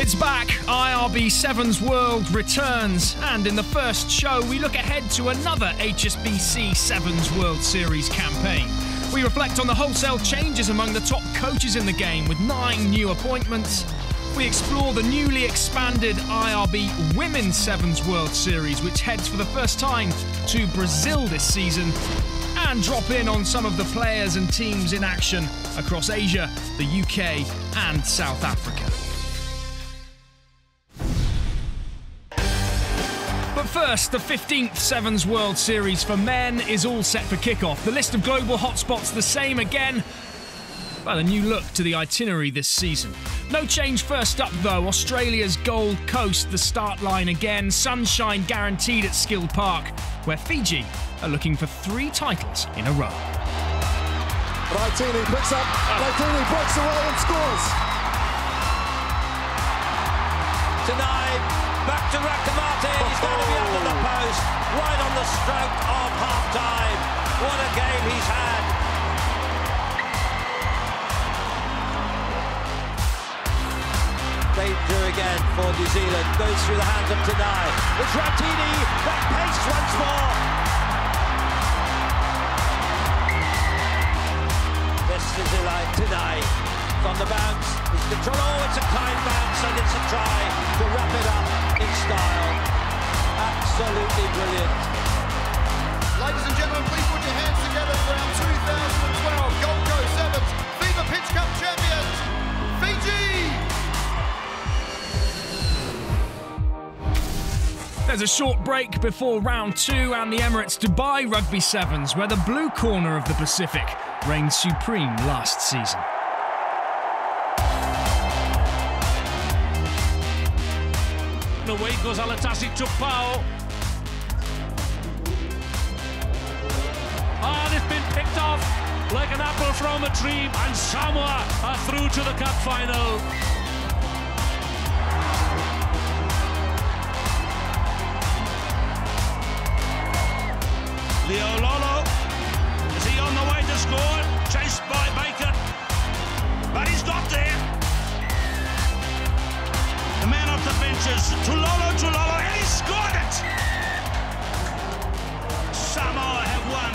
It's back. IRB Sevens World returns, and in the first show we look ahead to another HSBC Sevens World Series campaign. We reflect on the wholesale changes among the top coaches in the game with 9 new appointments. We explore the newly expanded IRB Women's Sevens World Series, which heads for the first time to Brazil this season, and drop in on some of the players and teams in action across Asia, the UK and South Africa. But first, the 15th Sevens World Series for men is all set for kickoff. The list of global hotspots the same again, but a new look to the itinerary this season. No change first up though, Australia's Gold Coast, the start line again, sunshine guaranteed at Skill Park, where Fiji are looking for 3 titles in a row. Raitini picks up, Raitini breaks away and scores. Tonight, back to Rakamate, he's going to be under the post, right on the stroke of half-time. What a game he's had. Breakthrough again for New Zealand, goes through the hands of Tanai. It's Raitini, that pace once more. This is Eli Tanai on the bounce. It's control. Oh, it's a kind bounce and it's a try to wrap it up in style. Absolutely brilliant. Ladies and gentlemen, please put your hands together for our 2012 Gold Coast Sevens FIFA Pitch Cup champions, Fiji! There's a short break before round 2 and the Emirates Dubai Rugby Sevens, where the blue corner of the Pacific reigned supreme last season. Away goes Alatasi Tupao. It's been picked off like an apple from a tree, and Samoa are through to the cup final. Leo Lolo, is he on the way to score? Chased by Baker, but he's got there. The man off the benches, Tulolo, and he scored it! Samoa have won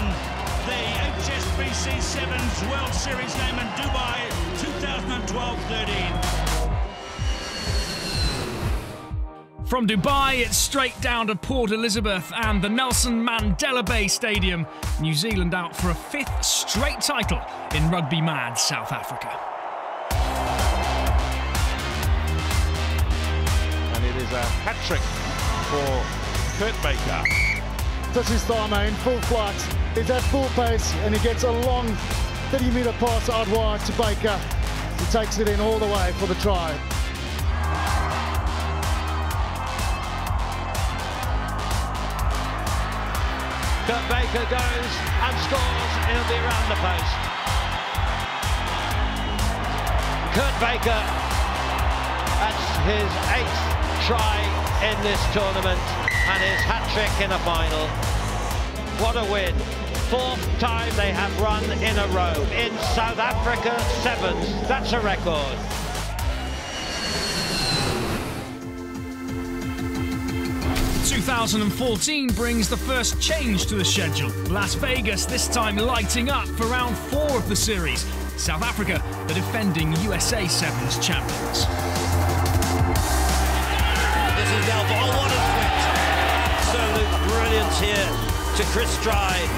the HSBC Sevens World Series game in Dubai 2012-13. From Dubai, it's straight down to Port Elizabeth and the Nelson Mandela Bay Stadium. New Zealand out for a 5th straight title in Rugby Mad South Africa. It is a hat-trick for Kurt Baker. Touches Thama in full flight. He's at full pace and he gets a long 30-metre pass out wide to Baker. He takes it in all the way for the try. Kurt Baker goes and scores. He'll be around the post. Kurt Baker, that's his 8th try in this tournament and his hat-trick in a final. What a win. 4th time they have run in a row in South Africa Sevens. That's a record. – 2014 brings the first change to the schedule. Las Vegas this time lighting up for round 4 of the series. South Africa, the defending USA Sevens champions. This is Delva. Oh, what a switch. Absolute brilliance here to Chris Stride.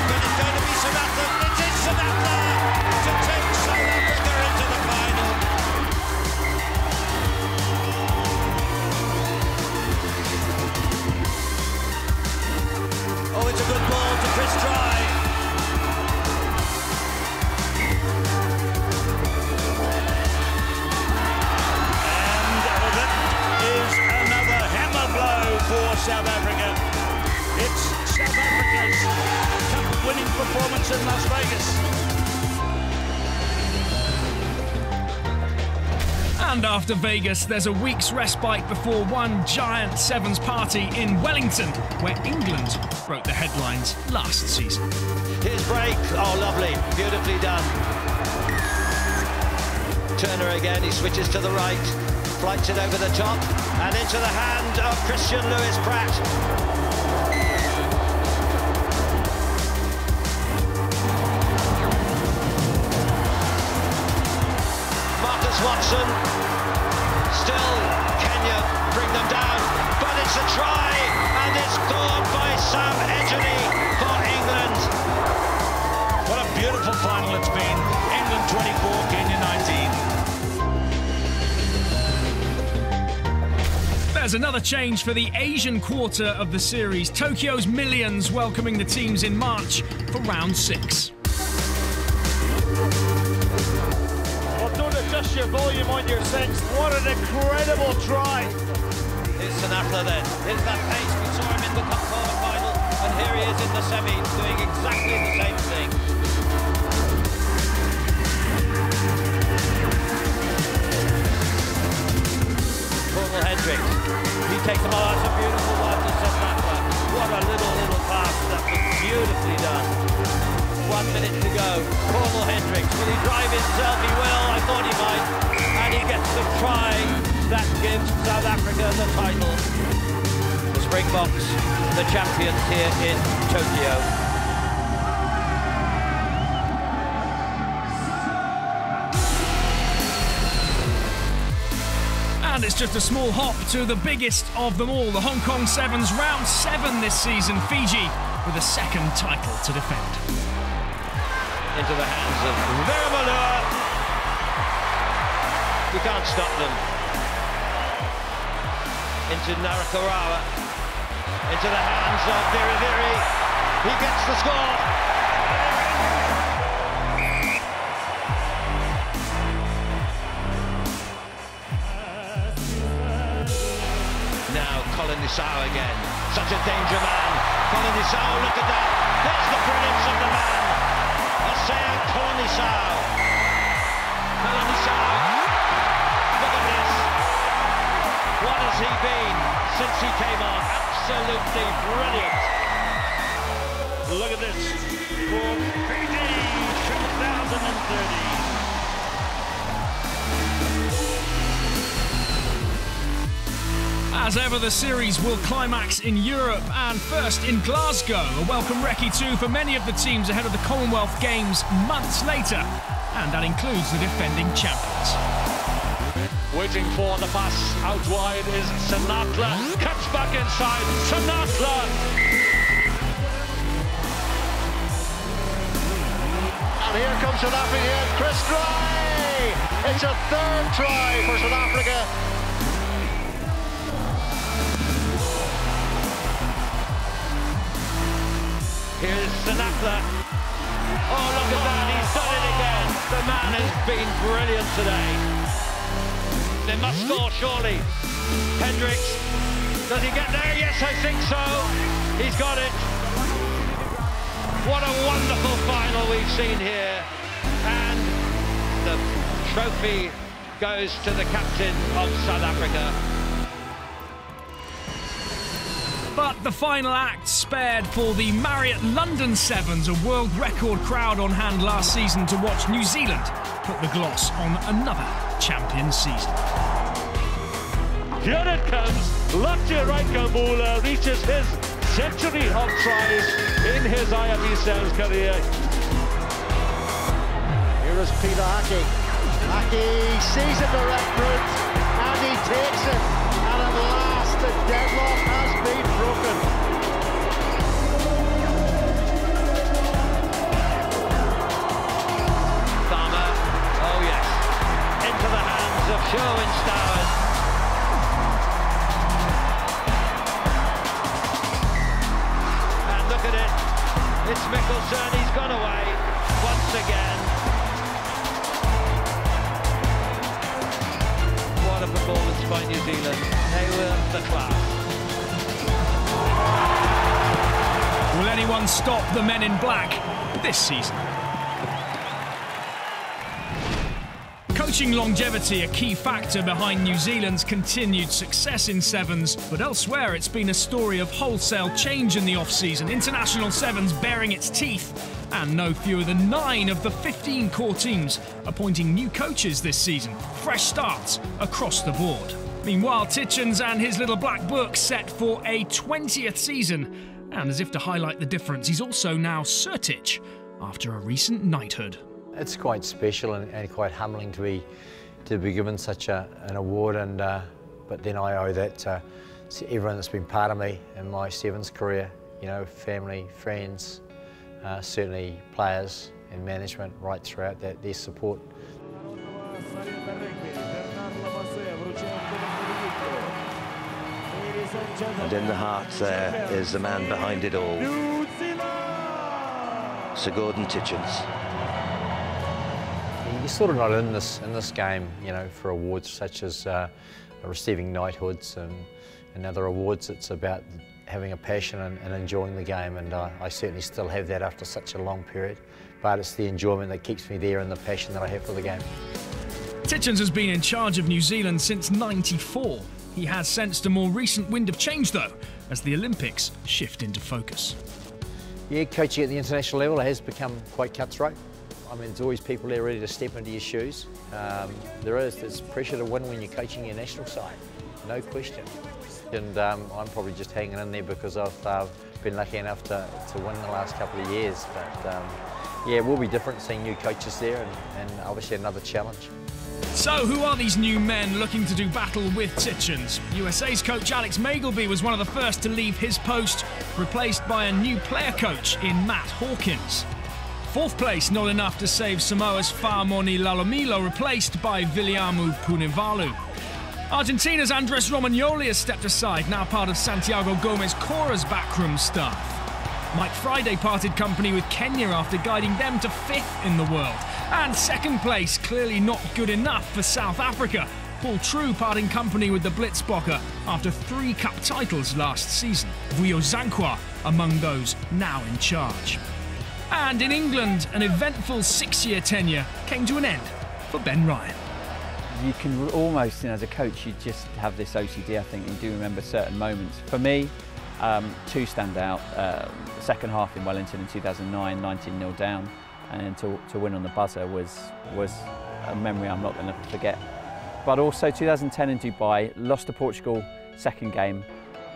But it's going to be Samantha. It is Samantha to take South Africa into the final. Oh, it's a good ball to Chris Stride. For South Africa. It's South Africa's cup-winning performance in Las Vegas. And after Vegas, there's a week's respite before one giant Sevens party in Wellington, where England broke the headlines last season. Here's break. Oh, lovely. Beautifully done. Turner again, he switches to the right, flights it over the top, and into the hand of Christian Lewis Pratt. Marcus Watson, still Kenya bring them down, but it's a try, and it's scored by Sam Edgerly for England. What a beautiful final it's been. England 24, Kenya 19. There's another change for the Asian quarter of the series. Tokyo's millions welcoming the teams in March for round 6. Well, don't adjust your volume on your six. What an incredible try. Here's Sinatra then. Here's that pace. We saw him in the cup quarter final, and here he is in the semis doing exactly the same thing. Hendricks, he takes them all. That's a beautiful one to Sinatra. What a little pass. That was beautifully done. 1 minute to go. Cornel Hendricks, will he drive himself? He will. I thought he might. And he gets the try that gives South Africa the title. The Springboks, the champions here in Tokyo. And it's just a small hop to the biggest of them all, the Hong Kong Sevens, round 7 this season. Fiji with a second title to defend. Into the hands of Viramalua. You can't stop them. Into Narakarawa. Into the hands of Viriviri. He gets the score. Colin Nisau again, such a danger man. Colin Nisau, look at that. There's the brilliance of the man. Osea Colin Nisau. Colin Nisau, look at this. What has he been since he came on? Absolutely brilliant. Look at this for Fiji 2030. As ever, the series will climax in Europe and first in Glasgow. A welcome recce too for many of the teams ahead of the Commonwealth Games months later. And that includes the defending champions. Waiting for the pass out wide is Sinatra. Cuts back inside. Sinatra. And here comes South Africa again. Chris Try. It's a third try for South Africa. Here's Sinatra. Oh, look at that, he's done it again. The man has been brilliant today. They must score, surely. Hendricks, does he get there? Yes, I think so. He's got it. What a wonderful final we've seen here. And the trophy goes to the captain of South Africa. But the final act spared for the Marriott London Sevens, a world record crowd on hand last season to watch New Zealand put the gloss on another champion season. Here it comes. Lati Raikabula reaches his century of tries in his IFB Sevens career. Here is Peter Haki. Haki sees a direct route and he takes it. And at last the deadlock has been broken. Farmer, oh yes, into the hands of Sherwin Stowers. And look at it, it's Mickelson, he's gone away once again. What a performance by New Zealand, they were the class. Will anyone stop the men in black this season? Coach Coaching longevity a key factor behind New Zealand's continued success in sevens, but elsewhere it's been a story of wholesale change in the off-season, international sevens baring its teeth, and no fewer than 9 of the 15 core teams appointing new coaches this season. Fresh starts across the board. Meanwhile, Titchens and his little black book set for a 20th season, and as if to highlight the difference, he's also now Sir Titch after a recent knighthood. It's quite special and quite humbling to be given such an award, and but then I owe that to everyone that's been part of me in my sevens career. You know, family, friends, certainly players and management right throughout their support. And in the heart there is the man behind it all, Sir Gordon Titchens. You're sort of not in this game, you know, for awards such as receiving knighthoods and other awards. It's about having a passion and enjoying the game, and I certainly still have that after such a long period. But it's the enjoyment that keeps me there and the passion that I have for the game. Titchens has been in charge of New Zealand since '94. He has sensed a more recent wind of change, though, as the Olympics shift into focus. Yeah, coaching at the international level has become quite cutthroat. I mean, there's always people there ready to step into your shoes. There's pressure to win when you're coaching your national side, no question. And I'm probably just hanging in there because I've been lucky enough to win the last couple of years. But yeah, it will be different seeing new coaches there and obviously another challenge. So who are these new men looking to do battle with Titchens? USA's coach Alex Magleby was one of the first to leave his post, replaced by a new player coach in Matt Hawkins. 4th place not enough to save Samoa's Fa'amoni Lalomilo, replaced by Viliamu Punivalu. Argentina's Andres Romagnoli has stepped aside, now part of Santiago Gomez Cora's backroom staff. Mike Friday parted company with Kenya after guiding them to 5th in the world. And 2nd place clearly not good enough for South Africa. Paul True parting company with the Blitzbokker after 3 cup titles last season. Vuyo Zankwa among those now in charge. And in England, an eventful 6-year tenure came to an end for Ben Ryan. You can almost, as a coach, you just have this OCD, I think, and you do remember certain moments. For me, 2 stand out. The second half in Wellington in 2009, 19-0 down, and to win on the buzzer was a memory I'm not going to forget. But also 2010 in Dubai, lost to Portugal, 2nd game.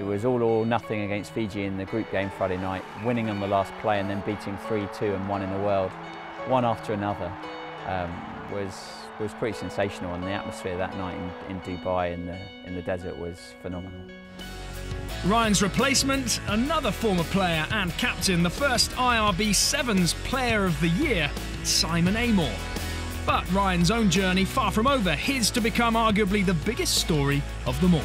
It was all or nothing against Fiji in the group game Friday night, winning on the last play and then beating 3-2 and 1 in the world, one after another. Was pretty sensational, and the atmosphere that night in Dubai in the desert was phenomenal. Ryan's replacement, another former player and captain, the first IRB Sevens Player of the Year, Simon Amor. But Ryan's own journey far from over, his to become arguably the biggest story of them all.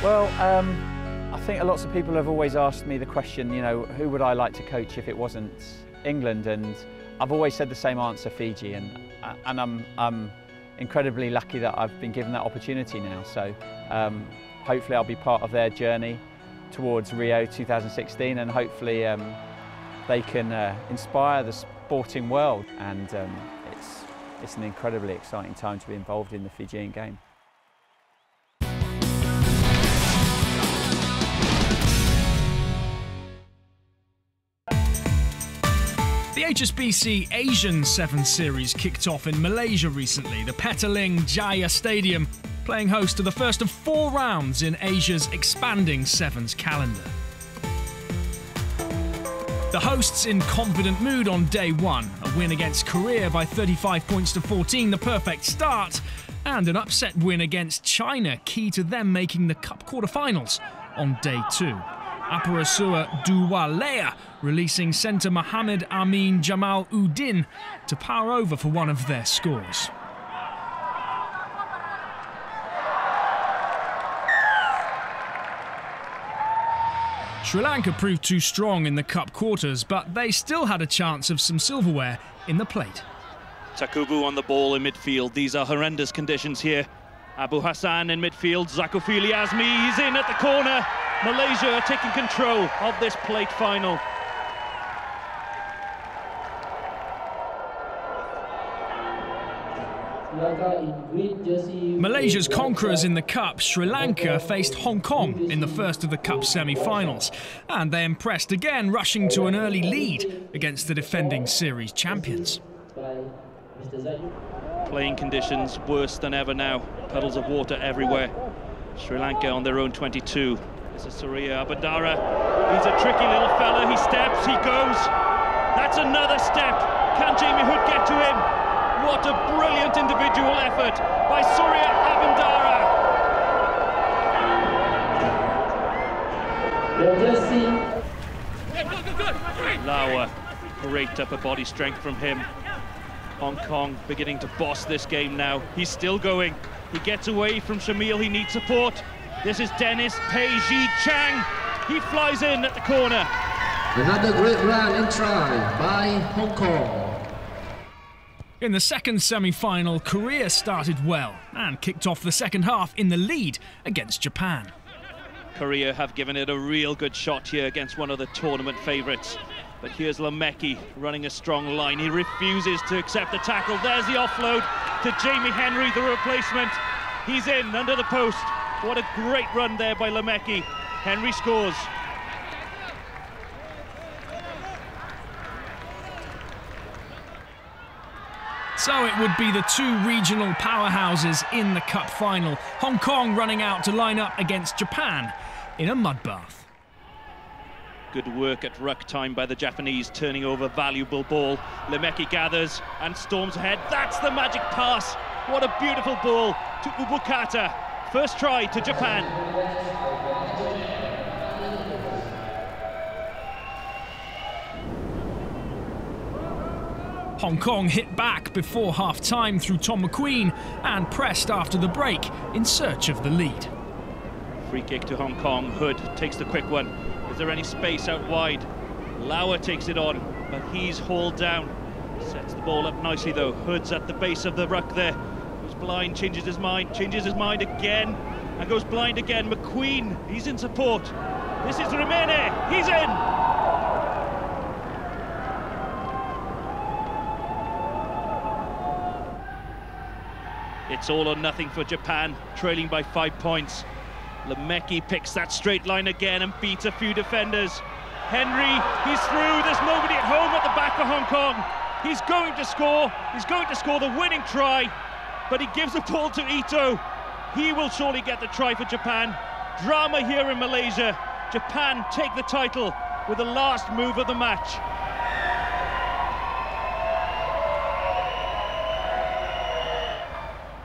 Well, I think lots of people have always asked me the question, you know, who would I like to coach if it wasn't England? And I've always said the same answer, Fiji, and I'm incredibly lucky that I've been given that opportunity now. So hopefully I'll be part of their journey towards Rio 2016, and hopefully they can inspire the sporting world. And it's an incredibly exciting time to be involved in the Fijian game. The HSBC Asian Sevens Series kicked off in Malaysia recently, the Petaling Jaya Stadium playing host to the first of 4 rounds in Asia's expanding Sevens calendar. The hosts in confident mood on day 1, a win against Korea by 35 points to 14, the perfect start, and an upset win against China, key to them making the Cup quarterfinals on day 2. Aparasua Duwalea releasing centre Mohammed Amin Jamal Udin to power over for one of their scores. Sri Lanka proved too strong in the Cup quarters, but they still had a chance of some silverware in the plate. Takubu on the ball in midfield. These are horrendous conditions here. Abu Hassan in midfield. Zakufili Azmi, he's in at the corner. Malaysia are taking control of this plate final. Malaysia's conquerors in the Cup, Sri Lanka, faced Hong Kong in the first of the Cup semi-finals. And they impressed again, rushing to an early lead against the defending series champions. Playing conditions worse than ever now. Puddles of water everywhere. Sri Lanka on their own 22. This is Surya Abadara. He's a tricky little fella. He steps, he goes. That's another step. Can Jamie Hood get to him? What a brilliant individual effort by Surya Abadara. Lauer, great upper body strength from him. Hong Kong beginning to boss this game now. He's still going. He gets away from Shamil. He needs support. This is Dennis Pei Ji Chang. He flies in at the corner. Another great run and try by Hong Kong. In the second semi-final, Korea started well and kicked off the second half in the lead against Japan. Korea have given it a real good shot here against one of the tournament favourites. But here's Lemeki running a strong line. He refuses to accept the tackle. There's the offload to Jamie Henry, the replacement. He's in under the post. What a great run there by Lemeki. Henry scores. So it would be the two regional powerhouses in the Cup final. Hong Kong running out to line up against Japan in a mud bath. Good work at ruck time by the Japanese, turning over valuable ball. Lemeki gathers and storms ahead. That's the magic pass. What a beautiful ball to Ubukata. First try to Japan. Hong Kong hit back before half-time through Tom McQueen and pressed after the break in search of the lead. Free kick to Hong Kong. Hood takes the quick one. Is there any space out wide? Lauer takes it on, but he's hauled down. Sets the ball up nicely though. Hood's at the base of the ruck there. Goes blind, changes his mind again, and goes blind again. McQueen, he's in support. This is Rimene, he's in! It's all or nothing for Japan, trailing by 5 points. Lemeki picks that straight line again and beats a few defenders. Henry, he's through. There's nobody at home at the back for Hong Kong. He's going to score. He's going to score the winning try, but he gives the ball to Ito. He will surely get the try for Japan. Drama here in Malaysia. Japan take the title with the last move of the match.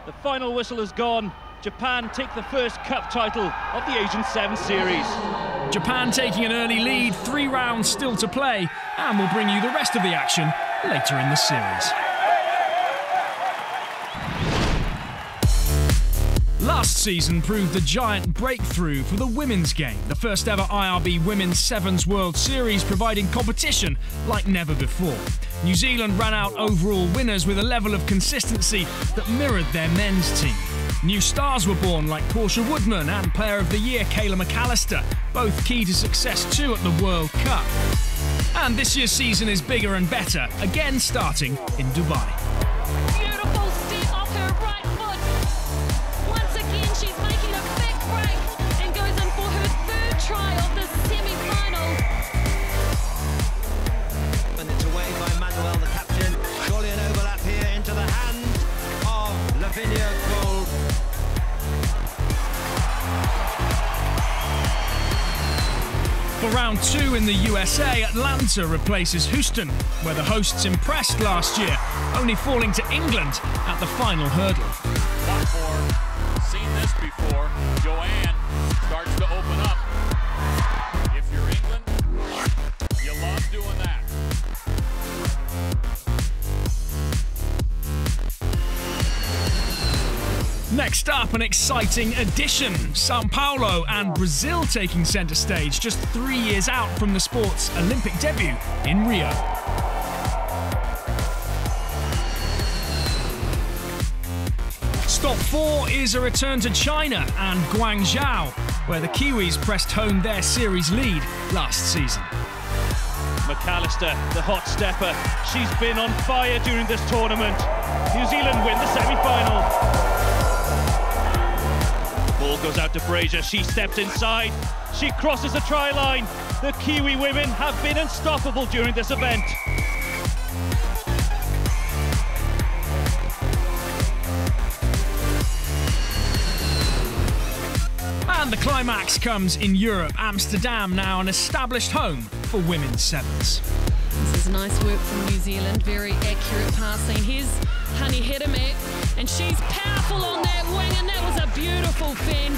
The final whistle has gone. Japan take the first cup title of the Asian Sevens Series. Japan taking an early lead, 3 rounds still to play, and we'll bring you the rest of the action later in the series. Last season proved a giant breakthrough for the women's game, the first ever IRB Women's Sevens World Series providing competition like never before. New Zealand ran out overall winners with a level of consistency that mirrored their men's team. New stars were born like Portia Woodman and Player of the Year Kayla McAllister, both key to success too at the World Cup. And this year's season is bigger and better, again starting in Dubai. Beautiful step off her right foot. Once again, she's making a big break and goes in for her third try of the semi-final. And it's away by Manuel, the captain. Surely an overlap here into the hands of Lavinia Gold. For round 2 in the USA, Atlanta replaces Houston, where the hosts impressed last year, only falling to England at the final hurdle. Seen this before. Joanne starts to open up. If you're England, you love doing that. Next up, an exciting addition. Sao Paulo and Brazil taking centre stage just 3 years out from the sport's Olympic debut in Rio. Stop 4 is a return to China and Guangzhou, where the Kiwis pressed home their series lead last season. McAllister, the hot stepper, she's been on fire during this tournament. New Zealand win the semi-final. Ball goes out to Brazier, she steps inside, she crosses the try line. The Kiwi women have been unstoppable during this event. And the climax comes in Europe. Amsterdam now an established home for women's sevens. This is nice work from New Zealand, very accurate passing. Here's Honey Hedeme, and she's powerful on that wing, and that was a beautiful fend.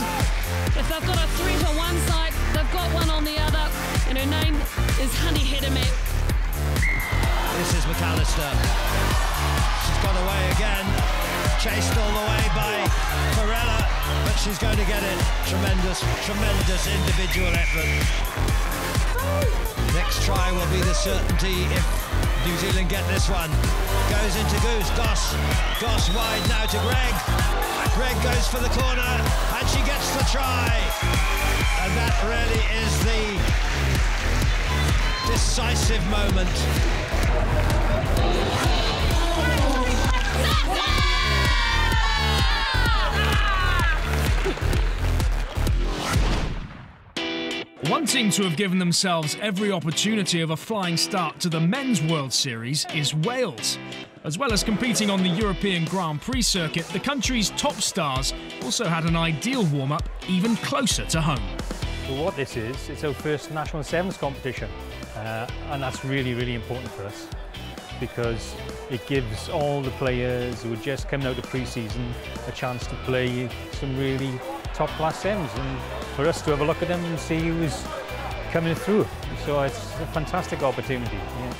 If they've got a threat on one side, they've got one on the other, and her name is Honey Hedeme. This is McAllister. She's got away again, chased all the way by Farella, but she's going to get it. Tremendous, tremendous individual effort. Next try will be the certainty if New Zealand get this one. Goes into Goose, Goss wide now to Greg. Greg goes for the corner, and she gets the try. And that really is the decisive moment. Wanting to have given themselves every opportunity of a flying start to the Men's World Series is Wales. As well as competing on the European Grand Prix circuit, the country's top stars also had an ideal warm-up even closer to home. So what this is, it's our first national sevens competition, and that's really, really important for us because it gives all the players who are just coming out of pre-season a chance to play some really top-class sevens, and for us to have a look at them and see who's coming through. So it's a fantastic opportunity. Yeah.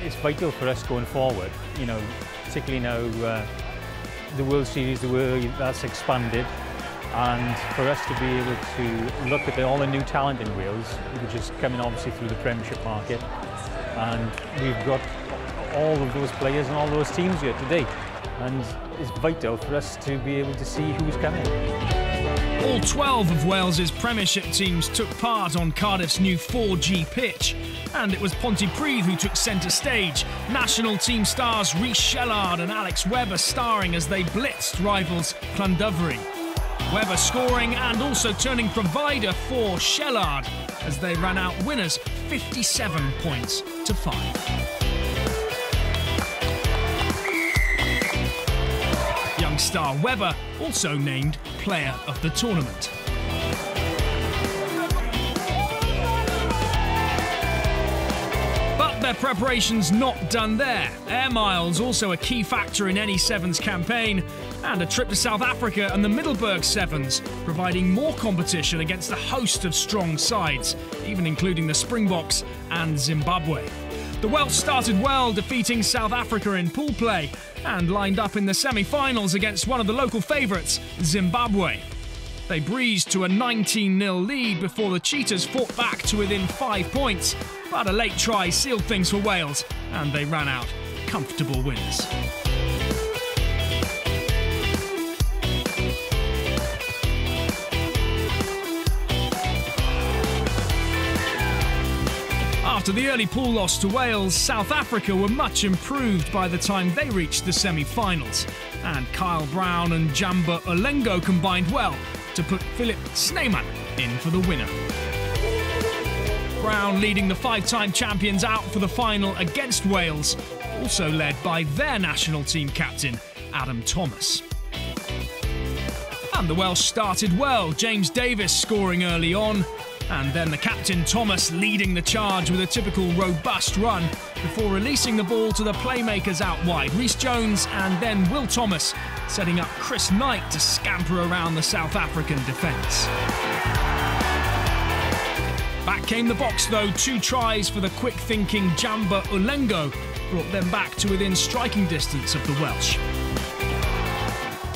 It's vital for us going forward, you know, particularly now the World Series, that's expanded, and for us to be able to look at all the new talent in Wales, which is coming obviously through the Premiership market, and we've got all of those players and all those teams here today, and it's vital for us to be able to see who's coming. All 12 of Wales's Premiership teams took part on Cardiff's new 4G pitch, and it was Pontypridd who took centre stage. National team stars Rhys Shellard and Alex Webber starring as they blitzed rivals Llandovery. Webber scoring and also turning provider for Shellard as they ran out winners 57 points to 5. Young star Webber also named Player of the Tournament. But their preparations not done there. Air miles also a key factor in any Sevens campaign, and a trip to South Africa and the Middelburg Sevens, providing more competition against a host of strong sides, even including the Springboks and Zimbabwe. The Welsh started well, defeating South Africa in pool play and lined up in the semi-finals against one of the local favourites, Zimbabwe. They breezed to a 19-0 lead before the Cheetahs fought back to within 5 points, but a late try sealed things for Wales and they ran out comfortable winners. After the early pool loss to Wales, South Africa were much improved by the time they reached the semi-finals, and Kyle Brown and Jamba Olengo combined well to put Philip Snyman in for the winner. Brown leading the 5-time champions out for the final against Wales, also led by their national team captain, Adam Thomas. And the Welsh started well, James Davis scoring early on, and then the captain Thomas leading the charge with a typical robust run before releasing the ball to the playmakers out wide, Rhys Jones and then Will Thomas, setting up Chris Knight to scamper around the South African defence. Back came the Boks though, 2 tries for the quick-thinking Jamba Olengo brought them back to within striking distance of the Welsh.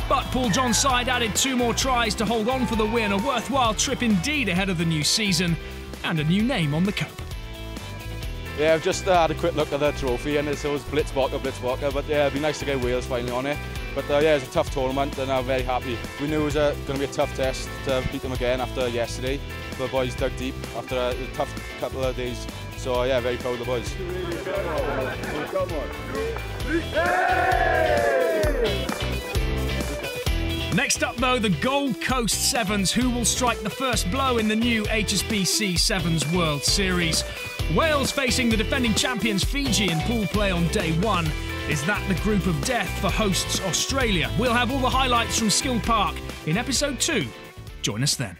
But Paul John's side added 2 more tries to hold on for the win, a worthwhile trip indeed ahead of the new season, and a new name on the cup. Yeah, I've just had a quick look at the trophy and it was Blitzbokker, but yeah, it'd be nice to get Wales finally on it. But yeah, it's a tough tournament and I'm very happy. We knew it was going to be a tough test to beat them again after yesterday. The boys dug deep after a tough couple of days So yeah, very proud of the boys. Next up though, the Gold Coast Sevens, who will strike the first blow in the new HSBC Sevens World Series. Wales facing the defending champions Fiji in pool play on day 1. Is that the group of death for hosts Australia? We'll have all the highlights from Skill Park in episode 2. Join us then.